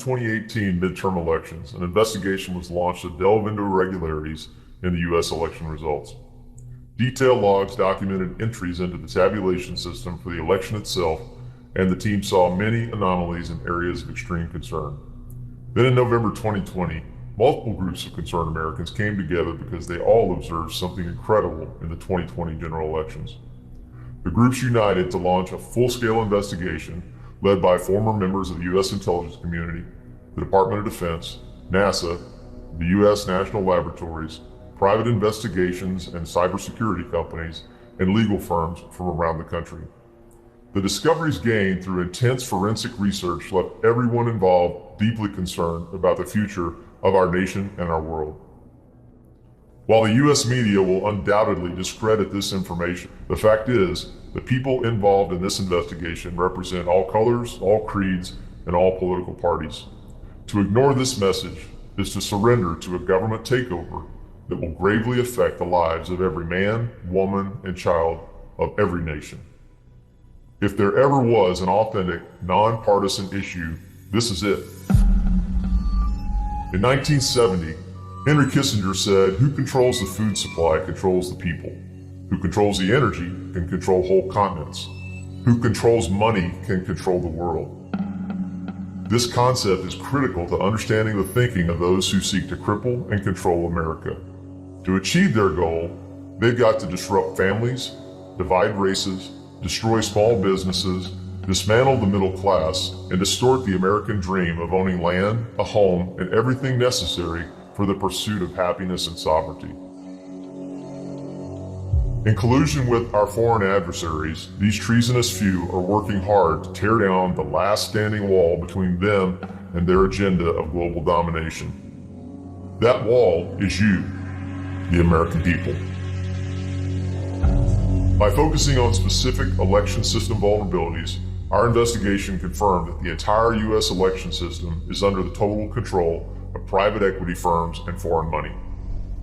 2018 midterm elections, an investigation was launched to delve into irregularities in the U.S. election results. Detailed logs documented entries into the tabulation system for the election itself, and the team saw many anomalies in areas of extreme concern. Then in November 2020, multiple groups of concerned Americans came together because they all observed something incredible in the 2020 general elections. The groups united to launch a full-scale investigation led by former members of the U.S. intelligence community, the Department of Defense, NASA, the U.S. National Laboratories, private investigations and cybersecurity companies, and legal firms from around the country. The discoveries gained through intense forensic research left everyone involved deeply concerned about the future of our nation and our world. While the U.S. media will undoubtedly discredit this information, the fact is, the people involved in this investigation represent all colors, all creeds, and all political parties. To ignore this message is to surrender to a government takeover that will gravely affect the lives of every man, woman, and child of every nation. If there ever was an authentic, nonpartisan issue, this is it. In 1970, Henry Kissinger said, "Who controls the food supply controls the people. Who controls the energy can control whole continents. Who controls money can control the world." This concept is critical to understanding the thinking of those who seek to cripple and control America. To achieve their goal, they've got to disrupt families, divide races, destroy small businesses, dismantle the middle class, and distort the American dream of owning land, a home, and everything necessary for the pursuit of happiness and sovereignty. In collusion with our foreign adversaries, these treasonous few are working hard to tear down the last standing wall between them and their agenda of global domination. That wall is you, the American people. By focusing on specific election system vulnerabilities, our investigation confirmed that the entire U.S. election system is under the total control of private equity firms and foreign money.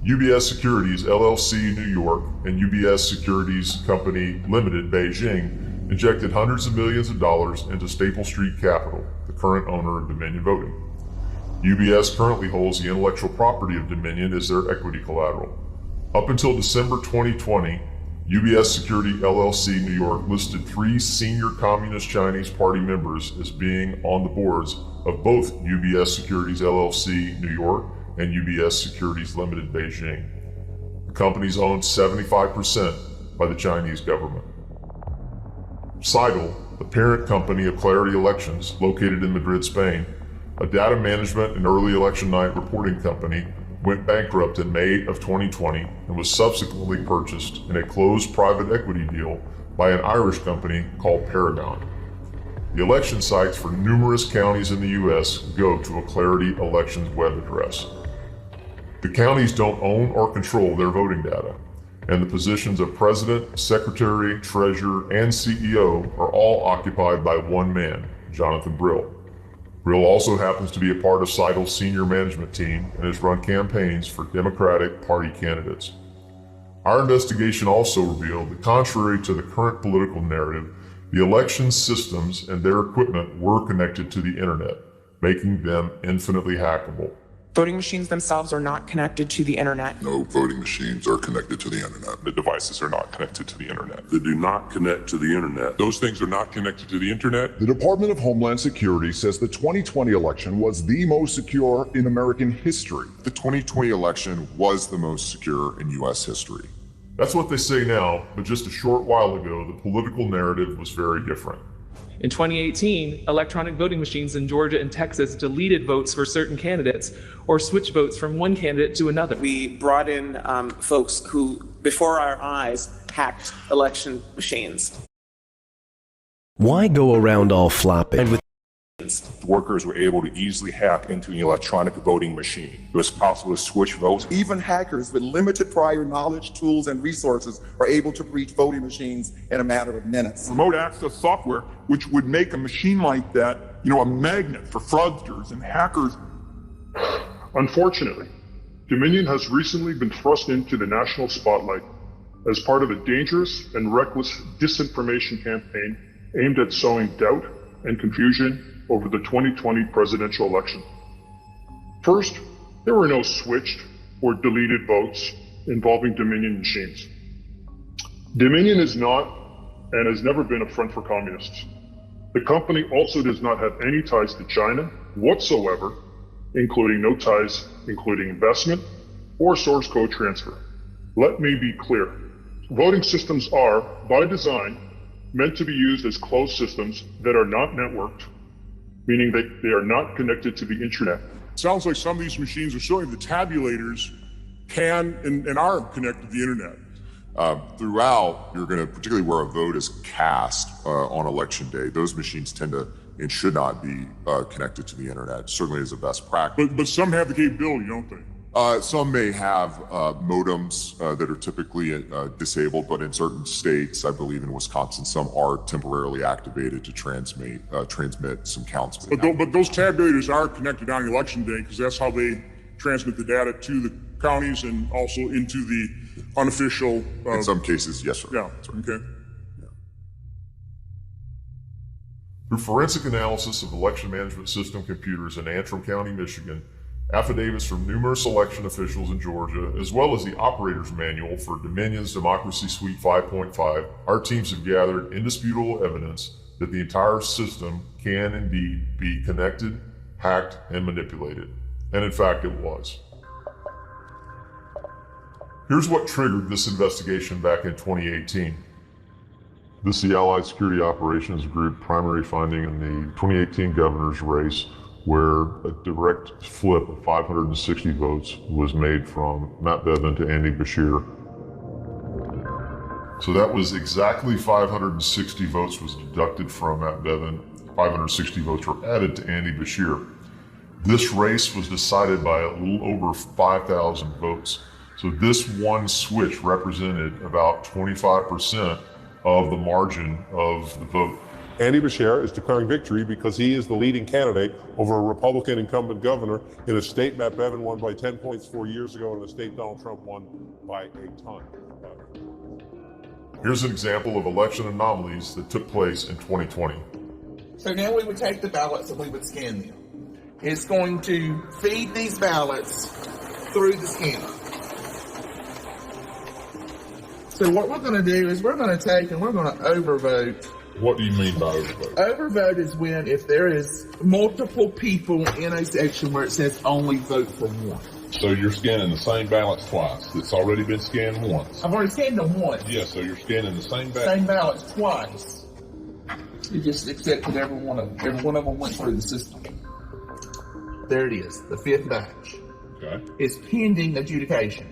UBS Securities LLC New York and UBS Securities Company Limited Beijing injected hundreds of millions of dollars into Staple Street Capital, the current owner of Dominion Voting. UBS currently holds the intellectual property of Dominion as their equity collateral. Up until December 2020, UBS Security LLC New York listed 3 senior Communist Chinese Party members as being on the boards of both UBS Securities LLC New York and UBS Securities Limited Beijing. The companies owned 75% by the Chinese government. Seidel, the parent company of Clarity Elections, located in Madrid, Spain, a data management and early election night reporting company, went bankrupt in May of 2020 and was subsequently purchased in a closed private equity deal by an Irish company called Paragon. The election sites for numerous counties in the U.S. go to a Clarity Elections web address. The counties don't own or control their voting data, and the positions of president, secretary, treasurer, and CEO are all occupied by one man, Jonathan Brill. Brill also happens to be a part of Seidel's senior management team and has run campaigns for Democratic Party candidates. Our investigation also revealed that contrary to the current political narrative, the election systems and their equipment were connected to the internet, making them infinitely hackable. Voting machines themselves are not connected to the internet. No voting machines are connected to the internet. The devices are not connected to the internet. They do not connect to the internet. Those things are not connected to the internet. The Department of Homeland Security says the 2020 election was the most secure in American history. The 2020 election was the most secure in U.S. history. That's what they say now, but just a short while ago, the political narrative was very different. In 2018, electronic voting machines in Georgia and Texas deleted votes for certain candidates or switched votes from one candidate to another. We brought in folks who, before our eyes, hacked election machines. Why go around all floppy? And with Workers were able to easily hack into an electronic voting machine. It was possible to switch votes. Even hackers with limited prior knowledge, tools, and resources are able to breach voting machines in a matter of minutes. Remote access software, which would make a machine like that, a magnet for fraudsters and hackers. Unfortunately, Dominion has recently been thrust into the national spotlight as part of a dangerous and reckless disinformation campaign aimed at sowing doubt and confusion over the 2020 presidential election. First, there were no switched or deleted votes involving Dominion machines. Dominion is not and has never been a front for communists. The company also does not have any ties to China whatsoever, including no ties, including investment or source code transfer. Let me be clear. Voting systems are, by design, meant to be used as closed systems that are not networked, meaning that they are not connected to the internet. Sounds like some of these machines, or certainly the tabulators, can and are connected to the internet. Throughout, you're going to, particularly where a vote is cast on election day, those machines tend to and should not be connected to the internet, certainly as a best practice. But some have the capability, don't they? Some may have modems that are typically disabled, but in certain states, I believe in Wisconsin, some are temporarily activated to transmit some counts. But those tabulators are connected on election day because that's how they transmit the data to the counties and also into the unofficial. In some cases, yes, sir. Yeah. Right. Okay. Through forensic analysis of election management system computers in Antrim County, Michigan, affidavits from numerous election officials in Georgia, as well as the operator's manual for Dominion's Democracy Suite 5.5, our teams have gathered indisputable evidence that the entire system can indeed be connected, hacked, and manipulated. And in fact, it was. Here's what triggered this investigation back in 2018. This is the Allied Security Operations Group primary finding in the 2018 governor's race, where a direct flip of 560 votes was made from Matt Bevin to Andy Beshear. So that was exactly 560 votes was deducted from Matt Bevin. 560 votes were added to Andy Beshear. This race was decided by a little over 5,000 votes. So this one switch represented about 25% of the margin of the vote. Andy Beshear is declaring victory because he is the leading candidate over a Republican incumbent governor in a state Matt Bevin won by 10 points 4 years ago and a state Donald Trump won by a ton. Here's an example of election anomalies that took place in 2020. So now we would take the ballots and we would scan them. It's going to feed these ballots through the scanner. So what we're going to do is we're going to take and we're going to overvote. What do you mean by overvote? Overvote is when if there is multiple people in a section where it says only vote for one. So you're scanning the same ballots twice. It's already been scanned once. I've already scanned them once. Yeah, so you're scanning the same ballots twice. You just accepted every one of them went through the system. There it is, the fifth batch. Okay. It's pending adjudication.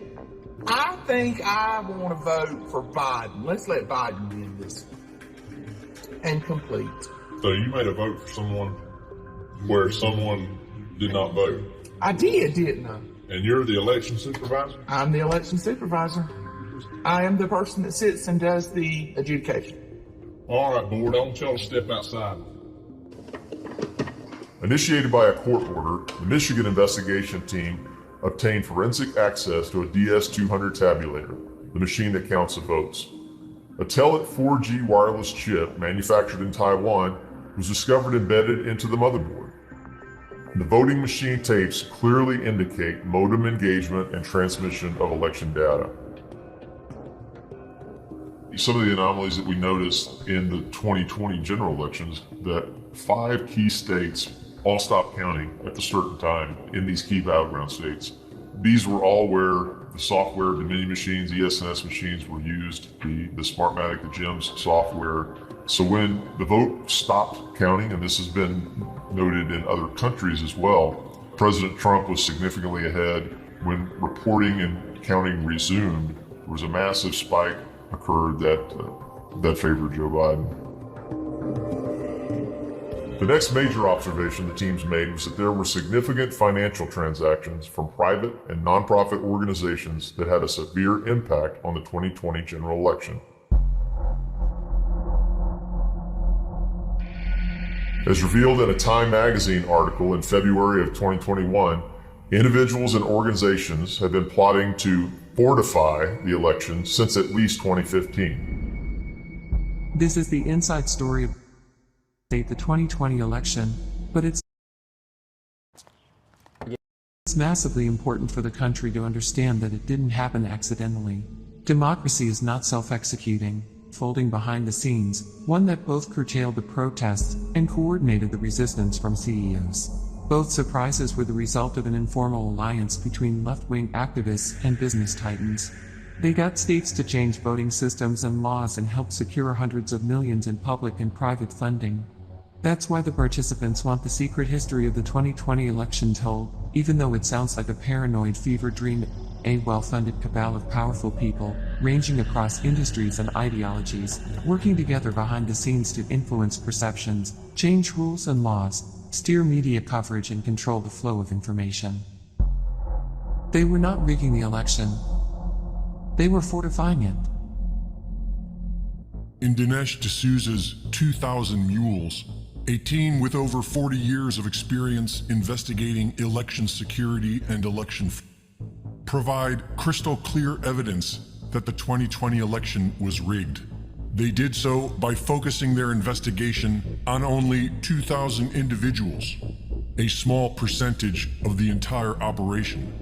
I think I want to vote for Biden. Let's let Biden win this and complete. So you made a vote for someone where someone did not vote? I did, didn't I? And you're the election supervisor? I'm the election supervisor. I am the person that sits and does the adjudication. All right, board, I want y'all to step outside. Initiated by a court order, the Michigan investigation team obtained forensic access to a DS-200 tabulator, the machine that counts the votes. A Telit 4G wireless chip manufactured in Taiwan was discovered embedded into the motherboard. The voting machine tapes clearly indicate modem engagement and transmission of election data. Some of the anomalies that we noticed in the 2020 general elections, that 5 key states all stopped counting at a certain time in these key battleground states. These were all where the software, Dominion machines, ESNS machines were used, the Smartmatic, the GEMS software. So when the vote stopped counting, and this has been noted in other countries as well, President Trump was significantly ahead. When reporting and counting resumed, there was a massive spike occurred that favored Joe Biden. The next major observation the teams made was that there were significant financial transactions from private and nonprofit organizations that had a severe impact on the 2020 general election. As revealed in a Time magazine article in February of 2021, individuals and organizations have been plotting to fortify the election since at least 2015. This is the inside story of the 2020 election. But it's massively important for the country to understand that it didn't happen accidentally. Democracy is not self-executing, folding behind the scenes, one that both curtailed the protests and coordinated the resistance from CEOs. Both surprises were the result of an informal alliance between left-wing activists and business titans. They got states to change voting systems and laws and help secure hundreds of millions in public and private funding. That's why the participants want the secret history of the 2020 election told, even though it sounds like a paranoid fever dream. A well-funded cabal of powerful people, ranging across industries and ideologies, working together behind the scenes to influence perceptions, change rules and laws, steer media coverage and control the flow of information. They were not rigging the election. They were fortifying it. In Dinesh D'Souza's 2,000 Mules, a team with over 40 years of experience investigating election security and election provide crystal clear evidence that the 2020 election was rigged. They did so by focusing their investigation on only 2,000 individuals, a small percentage of the entire operation.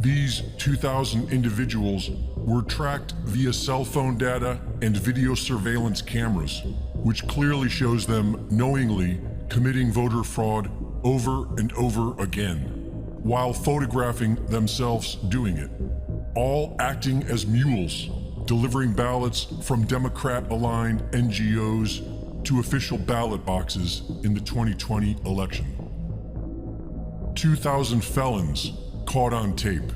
These 2,000 individuals were tracked via cell phone data and video surveillance cameras, which clearly shows them knowingly committing voter fraud over and over again, while photographing themselves doing it, all acting as mules, delivering ballots from Democrat-aligned NGOs to official ballot boxes in the 2020 election. 2,000 felons caught on tape.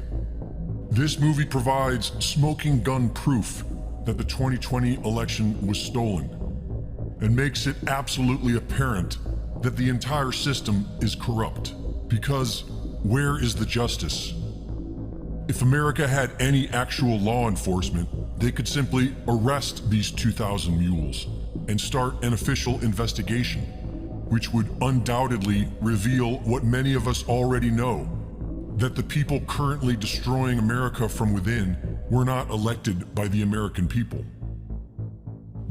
This movie provides smoking gun proof that the 2020 election was stolen, and makes it absolutely apparent that the entire system is corrupt. Because where is the justice? If America had any actual law enforcement, they could simply arrest these 2,000 mules and start an official investigation, which would undoubtedly reveal what many of us already know, that the people currently destroying America from within were not elected by the American people.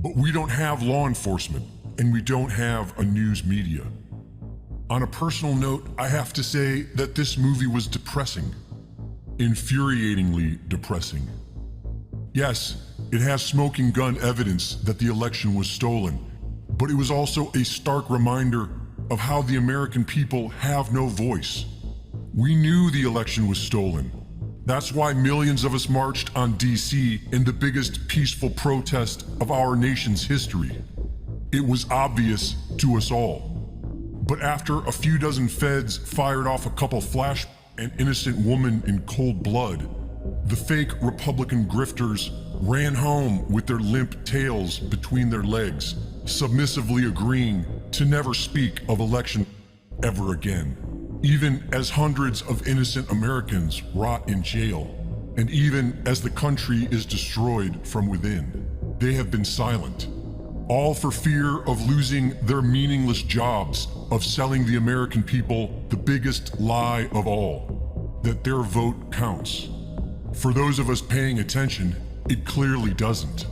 But we don't have law enforcement, and we don't have a news media. On a personal note, I have to say that this movie was depressing. Infuriatingly depressing. Yes, it has smoking gun evidence that the election was stolen, but it was also a stark reminder of how the American people have no voice. We knew the election was stolen. That's why millions of us marched on DC in the biggest peaceful protest of our nation's history. It was obvious to us all. But after a few dozen feds fired off a couple flash an innocent woman in cold blood, the fake Republican grifters ran home with their limp tails between their legs, submissively agreeing to never speak of election ever again. Even as hundreds of innocent Americans rot in jail, and even as the country is destroyed from within, they have been silent. All for fear of losing their meaningless jobs, of selling the American people the biggest lie of all, that their vote counts. For those of us paying attention, it clearly doesn't.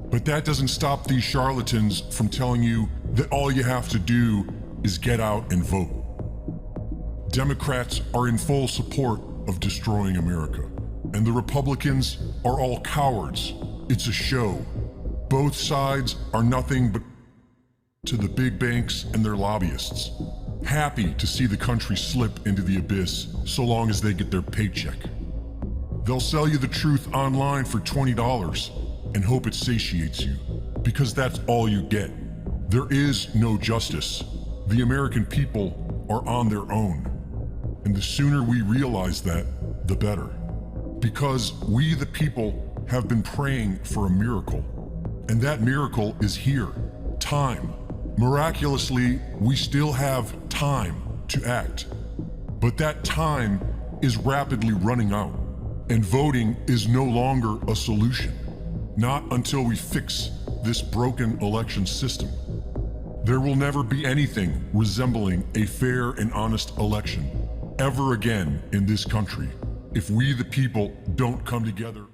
But that doesn't stop these charlatans from telling you that all you have to do is get out and vote. Democrats are in full support of destroying America, and the Republicans are all cowards. It's a show. Both sides are nothing but to the big banks and their lobbyists, happy to see the country slip into the abyss so long as they get their paycheck. They'll sell you the truth online for $20 and hope it satiates you, because that's all you get. There is no justice. The American people are on their own. And the sooner we realize that, the better. Because we, the people, have been praying for a miracle. And that miracle is here. Time. Miraculously, we still have time to act. But that time is rapidly running out. And voting is no longer a solution. Not until we fix this broken election system. There will never be anything resembling a fair and honest election ever again in this country if we the people don't come together.